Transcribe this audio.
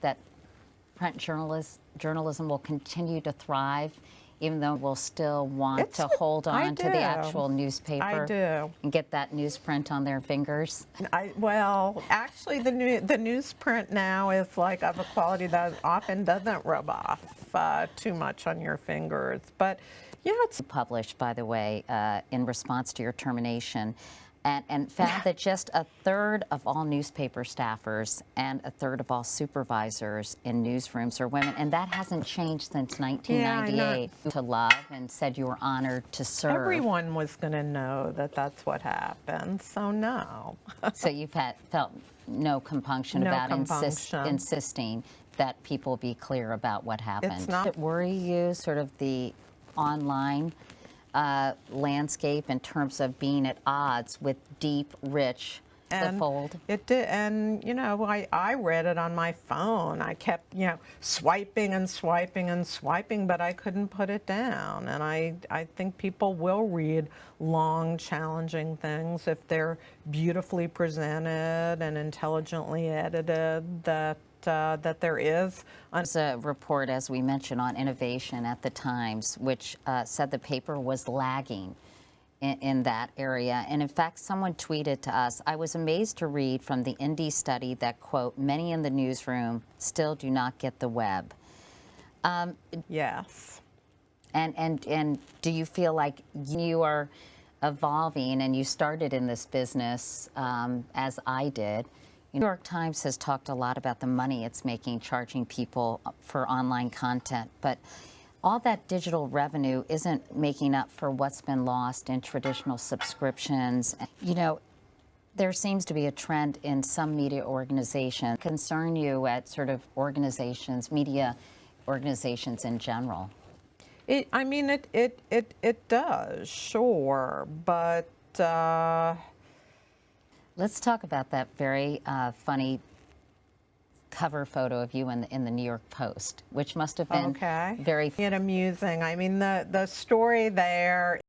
that print journalism will continue to thrive, even though we'll still want to hold on to the actual newspaper? I do. And get that newsprint on their fingers? Well, actually, the newsprint now is like of a quality that often doesn't rub off too much on your fingers. But yeah, it's published, by the way, in response to your termination, and found that just a third of all newspaper staffers and a third of all supervisors in newsrooms are women, and that hasn't changed since 1998. Yeah, to love, and said you were honored to serve. Everyone was going to know that that's what happened, so no. So you've felt no compunction about insisting that people be clear about what happened. It's not. Does it worry you, sort of the online landscape in terms of being at odds with deep, rich, the fold? It did, and you know, I read it on my phone. I kept, you know, swiping and swiping and swiping, but I couldn't put it down. And I think people will read long, challenging things if they're beautifully presented and intelligently edited. That there is. There's a report, as we mentioned, on innovation at the Times, which said the paper was lagging in that area. And in fact, someone tweeted to us, I was amazed to read from the Indy study that, quote, many in the newsroom still do not get the web. Yes. And do you feel like you are evolving, and you started in this business as I did? New York Times has talked a lot about the money it's making charging people for online content, but all that digital revenue isn't making up for what's been lost in traditional subscriptions. You know, there seems to be a trend in some media organizations. Concern you at sort of organizations, media organizations in general? I mean, it does, sure, but. Let's talk about that very funny cover photo of you in the New York Post, which must have been very amusing. I mean, the story there